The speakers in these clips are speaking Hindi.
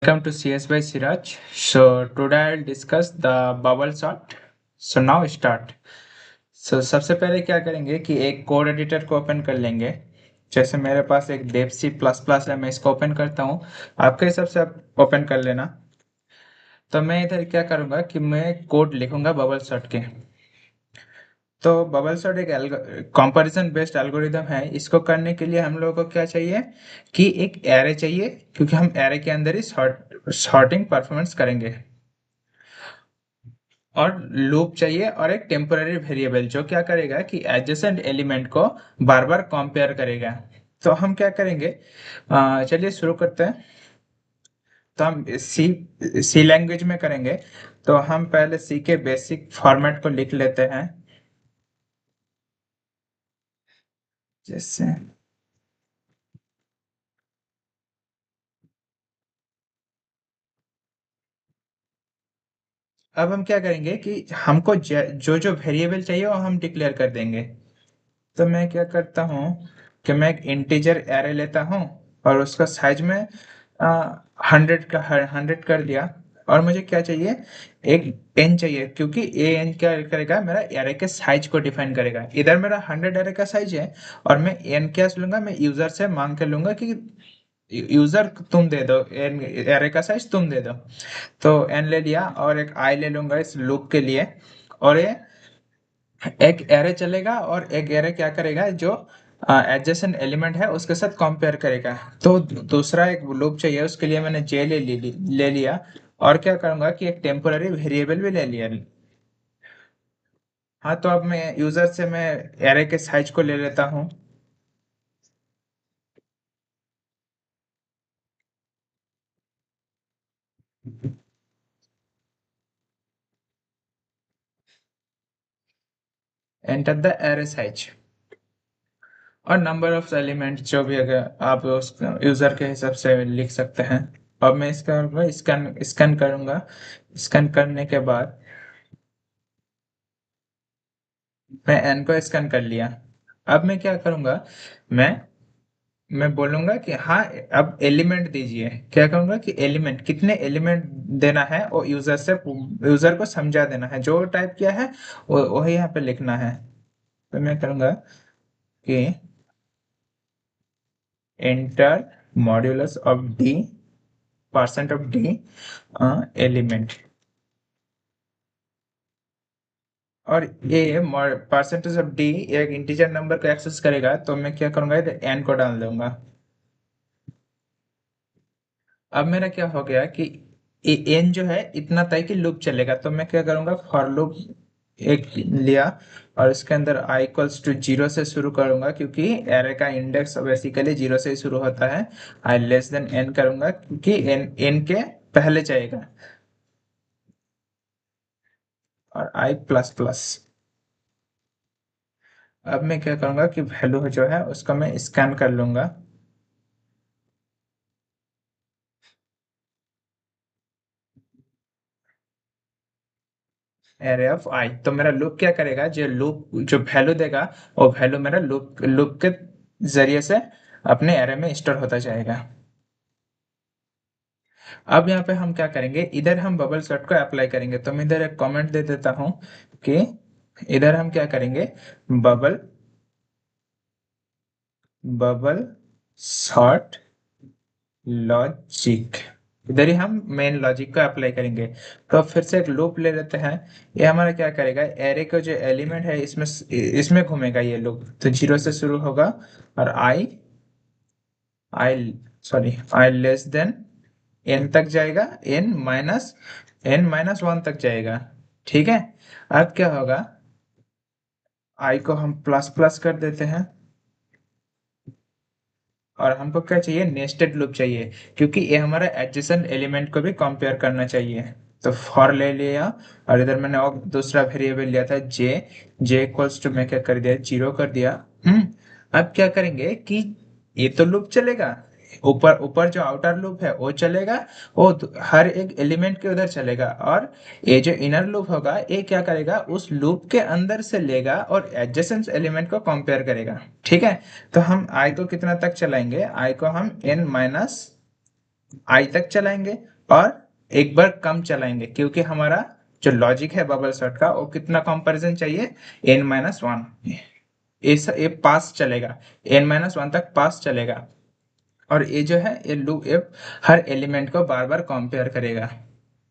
Welcome to CS by Siraj. So today I'll discuss the bubble sort. So now start. So सबसे पहले क्या करेंगे कि एक कोड एडिटर को ओपन कर लेंगे। जैसे मेरे पास एक डेव सी प्लस प्लस है, मैं इसको ओपन करता हूँ। आपके हिसाब से आप ओपन कर लेना। तो मैं इधर क्या करूँगा कि मैं कोड लिखूंगा बबल सॉर्ट के। तो बबल सॉर्ट एक कंपैरिजन बेस्ड एल्गोरिदम है। इसको करने के लिए हम लोगों को क्या चाहिए कि एक एरे चाहिए, क्योंकि हम एरे के अंदर ही सॉर्टिंग परफॉर्मेंस करेंगे। और लूप चाहिए और एक टेम्पररी वेरिएबल जो क्या करेगा कि एडजेसेंट एलिमेंट को बार बार कंपेयर करेगा। तो हम क्या करेंगे, चलिए शुरू करते हैं। तो हम सी सी लैंग्वेज में करेंगे। तो हम पहले सी के बेसिक फॉर्मेट को लिख लेते हैं। जैसे अब हम क्या करेंगे कि हमको जो जो वेरिएबल चाहिए वो हम डिक्लेयर कर देंगे। तो मैं क्या करता हूँ कि मैं एक इंटीजर एरे लेता हूँ और उसका साइज में 100 कर दिया। और मुझे क्या चाहिए, एक एन चाहिए, क्योंकि ए एन क्या करेगा, मेरा एरे के साइज को डिफाइन करेगा। इधर मेरा 100 एरे का साइज है और मैं एन क्या लूंगा, मैं यूजर से मांग के लूंगा कि यूजर तुम दे दो एन, एरे का साइज तुम दे दो। तो एन ले लिया और एक आई ले लूंगा इस लूप के लिए। और ये एक एरे चलेगा और एक एरे क्या करेगा, जो एडजेसेंट एलिमेंट है उसके साथ कंपेयर करेगा। तो दूसरा एक लूप चाहिए, उसके लिए मैंने जे ले लिया। और क्या करूंगा कि एक टेम्पोररी वेरिएबल भी ले लिया। हाँ, तो अब मैं यूजर से मैं एरे के साइज को ले लेता हूँ। एंटर द एरे साइज और नंबर ऑफ एलिमेंट जो भी, अगर आप उस यूजर के हिसाब से लिख सकते हैं। अब मैं इसका स्कैन स्कैन करूंगा। स्कैन करने के बाद मैं एन को स्कैन कर लिया। अब मैं क्या करूंगा, मैं मैं बोलूंगा कि हाँ, अब एलिमेंट दीजिए। क्या कहूंगा कि एलिमेंट कितने एलिमेंट देना है, और यूजर को समझा देना है। जो टाइप किया है वो वही यहाँ पे लिखना है। तो मैं करूंगा कि enter modulus of D, percent of D element. और ये परसेंटेज ऑफ डी एक इंटीजर नंबर को एक्सेस करेगा, तो मैं क्या करूंगा, इधर एन को डाल दूंगा। अब मेरा क्या हो गया कि एन जो है इतना तय कि लूप चलेगा। तो मैं क्या करूंगा, फॉर लूप एक लिया और इसके अंदर i इक्वल्स टू जीरो से शुरू करूंगा, क्योंकि एरे का इंडेक्स बेसिकली जीरो से ही शुरू होता है। i लेस देन n करूंगा, क्योंकि n के पहले जाएगा। और i प्लस प्लस। अब मैं क्या करूंगा कि वैल्यू जो है उसको मैं स्कैन कर लूंगा। एरे ऑफ आई, तो मेरा लूप क्या करेगा, जो लूप जो वैल्यू देगा वो वैल्यू मेरा लूप लूप के जरिए से अपने एरे में स्टोर होता जाएगा। अब यहाँ पे हम क्या करेंगे, इधर हम बबल सॉर्ट को अप्लाई करेंगे। तो मैं इधर एक कमेंट दे देता हूँ कि इधर हम क्या करेंगे, बबल बबल सॉर्ट लॉजिक। इधर ही हम मेन लॉजिक को अप्लाई करेंगे। तो फिर से एक लूप ले लेते हैं। ये हमारा क्या करेगा, एरे का जो एलिमेंट है इसमें इसमें घूमेगा ये लूप। तो जीरो से शुरू होगा और I sorry I less than N तक जाएगा, एन माइनस वन तक जाएगा। ठीक है। अब क्या होगा, आई को हम प्लस प्लस कर देते हैं। और हमको क्या चाहिए, नेस्टेड लूप चाहिए, क्योंकि ये हमारा एडजेसेंट एलिमेंट को भी कंपेयर करना चाहिए। तो फॉर ले लिया और इधर मैंने और दूसरा वेरिएबल लिया था जे। जे इक्वल्स टू मैं क्या कर दिया, जीरो कर दिया। अब क्या करेंगे कि ये तो लूप चलेगा, ऊपर ऊपर जो आउटर लूप है वो चलेगा। वो हर एक एलिमेंट के उधर चलेगा। और ये जो इनर लूप होगा ये क्या करेगा, उस लूप के अंदर से लेगा और एडजेसेंट एलिमेंट को कंपेयर करेगा। ठीक है। तो हम i को कितना तक चलाएंगे, i को हम n माइनस आई तक चलाएंगे। और एक बार कम चलाएंगे, क्योंकि हमारा जो लॉजिक है बबल शॉट का वो कितना कंपैरिजन चाहिए, n-1। ये पास चलेगा, n-1 तक पास चलेगा। और ये जो है ये लूप ये हर एलिमेंट को बार बार कंपेयर करेगा।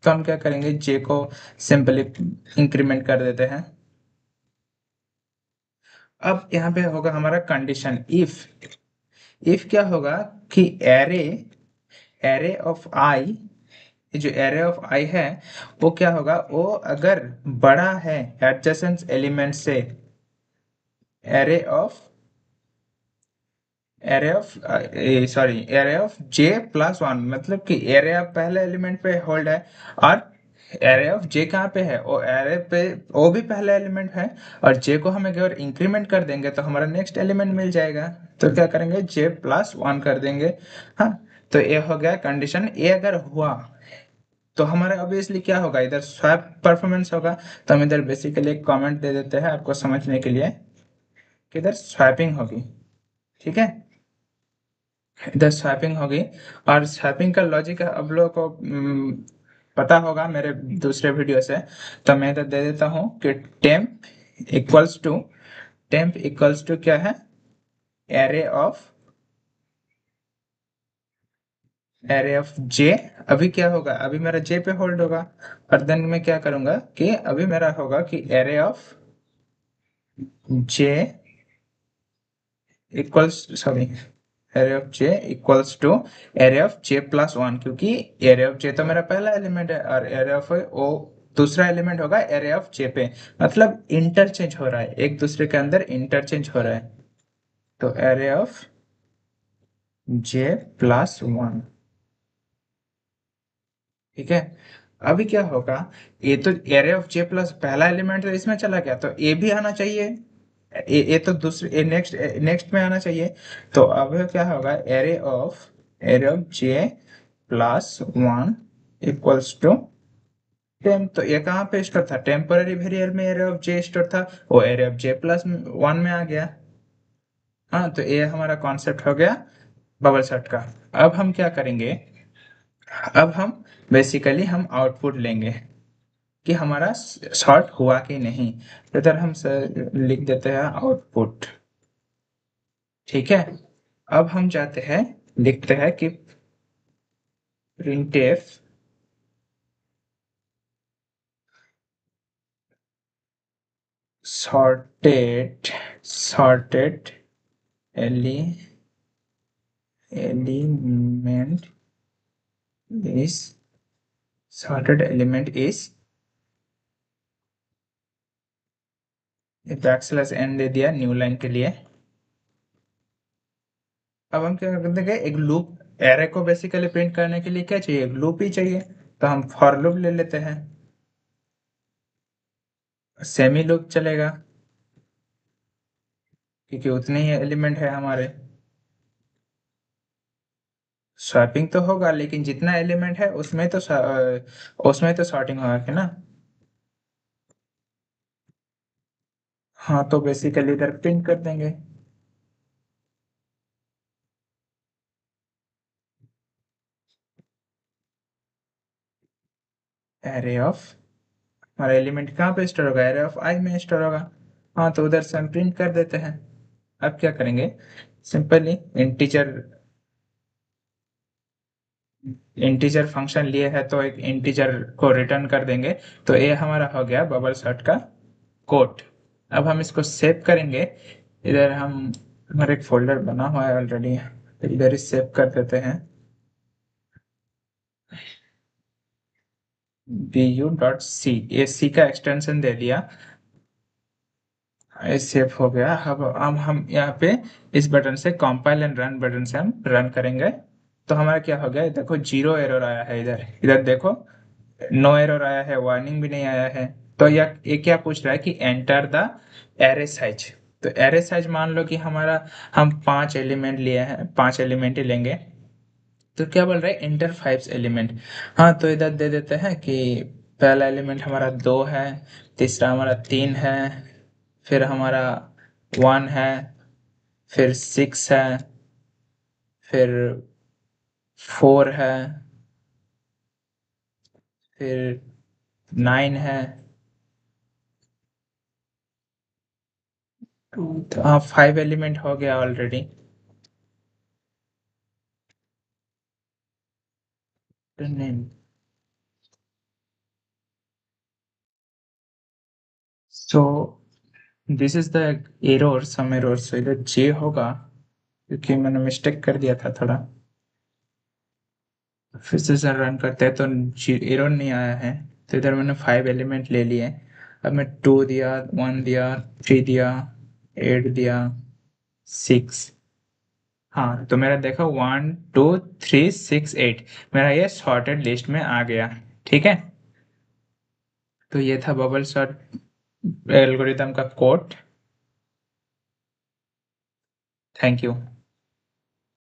तो हम क्या करेंगे, जे को सिंपली इंक्रीमेंट कर देते हैं। अब यहाँ पे होगा हमारा कंडीशन इफ। इफ क्या होगा कि एरे एरे ऑफ आई, जो एरे ऑफ आई है वो क्या होगा, वो अगर बड़ा है एडजेसेंट एलिमेंट से, array of array of J plus one, मतलब कि एरे ऑफ पहले एलिमेंट पे होल्ड है, और एरे ऑफ जे कहाँ पे है, वो एरे पे वो भी पहला एलिमेंट है, और जे को हम अगर इंक्रीमेंट कर देंगे तो हमारा नेक्स्ट एलिमेंट मिल जाएगा। तो क्या करेंगे, जे प्लस वन कर देंगे। हाँ, तो ये हो गया कंडीशन। ये अगर हुआ तो हमारा ऑब्वियसली क्या होगा, इधर स्वैप परफॉर्मेंस होगा। तो हम इधर बेसिकली एक कमेंट दे देते हैं आपको समझने के लिए कि इधर स्वैपिंग होगी। ठीक है, इधर स्वैपिंग होगी। और स्वैपिंग का लॉजिक अब लोगों को पता होगा मेरे दूसरे वीडियो से। तो मैं इधर दे देता हूँ कि equals to temp equals to क्या है, एरे ऑफ जे। अभी क्या होगा, अभी मेरा जे पे होल्ड होगा, और देन मैं क्या करूंगा कि अभी मेरा होगा कि array of J equals sorry array of J equals to array of J plus one, क्योंकि एरे ऑफ जे तो मेरा पहला एलिमेंट है और एरे ऑफ ओ दूसरा एलिमेंट होगा एरे ऑफ जे पे। मतलब इंटरचेंज हो रहा है, एक दूसरे के अंदर इंटरचेंज हो रहा है। तो array of J plus one. ठीक है, अभी क्या होगा, ये तो एरे ऑफ जे प्लस पहला एलिमेंट तो इसमें चला गया, तो ए भी आना चाहिए। ये तो दूसरे नेक्स्ट नेक्स्ट में आना चाहिए। तो अब क्या होगा, array of J plus one equals to temp. तो ये कहाँ पे स्टोर था, टेम्पररी वेरिएबल में एरे ऑफ जे स्टोर था, वो array of J plus one में आ गया। हाँ, तो ये हमारा कॉन्सेप्ट हो गया बबल सेट का। अब हम क्या करेंगे, अब हम बेसिकली हम आउटपुट लेंगे कि हमारा शॉर्ट हुआ कि नहीं। तो इधर हम लिख देते हैं आउटपुट। ठीक है, अब हम जाते हैं, लिखते हैं कि प्रिंटफ सॉर्टेड एली element is sorted element is, backslash n दे दिया न्यू लाइन के लिए। अब हम क्या कर देंगे, एक लूप एरे को बेसिकली प्रिंट करने के लिए क्या चाहिए, एक लूप ही चाहिए। तो हम फॉर लूप ले लेते हैं, सेमी लूप चलेगा क्योंकि उतने ही एलिमेंट है हमारे। स्वैपिंग तो होगा लेकिन जितना एलिमेंट है उसमें तो सॉर्टिंग होगा कि ना। हाँ, तो बेसिकली इधर प्रिंट कर देंगे एरे ऑफ, हमारा एलिमेंट कहाँ पे स्टोर होगा, एरे ऑफ आई में स्टोर होगा। हाँ, तो उधर से हम प्रिंट कर देते हैं। अब क्या करेंगे, सिंपली इंटीजर इंटीजर फंक्शन लिए है तो एक इंटीजर को रिटर्न कर देंगे। तो ये हमारा हो गया बबल शॉट का कोड। अब हम इसको सेव करेंगे। इधर हम हमारा एक फोल्डर बना हुआ है ऑलरेडी, तो इधर ही सेव कर देते हैं, bu.c। ये सी का एक्सटेंशन दे दिया, ये सेव हो गया। अब हम यहाँ पे इस बटन से कंपाइल एंड रन बटन से हम रन करेंगे। तो हमारा क्या हो गया, देखो जीरो एरर आया है, इधर इधर देखो नो एरर आया है, वार्निंग भी नहीं आया है। तो यह ये क्या पूछ रहा है कि एंटर द एरे साइज। तो एरे साइज मान लो कि हमारा हम 5 एलिमेंट लिए हैं, 5 एलिमेंट ही लेंगे। तो क्या बोल रहा है, एंटर 5 एलिमेंट। हाँ, तो इधर दे देते हैं कि पहला एलिमेंट हमारा 2 है, तीसरा हमारा 3 है, फिर हमारा 1 है, फिर 6 है, फिर 4 है, फिर 9 है, हाँ 5 एलिमेंट हो गया already. So this is the error, some error, so इधर जे होगा क्योंकि मैंने मिस्टेक कर दिया था थोड़ा। फिर से सर रन करते हैं तो एरर नहीं आया है। तो इधर मैंने 5 एलिमेंट ले लिए। अब मैं 2 दिया, 1 दिया, 3 दिया, 8 दिया, 6। हाँ तो मेरा देखो 1 2 3 6 8, मेरा ये सॉर्टेड लिस्ट में आ गया। ठीक है, तो ये था बबल सॉर्ट एल्गोरिदम का कोड। Thank you.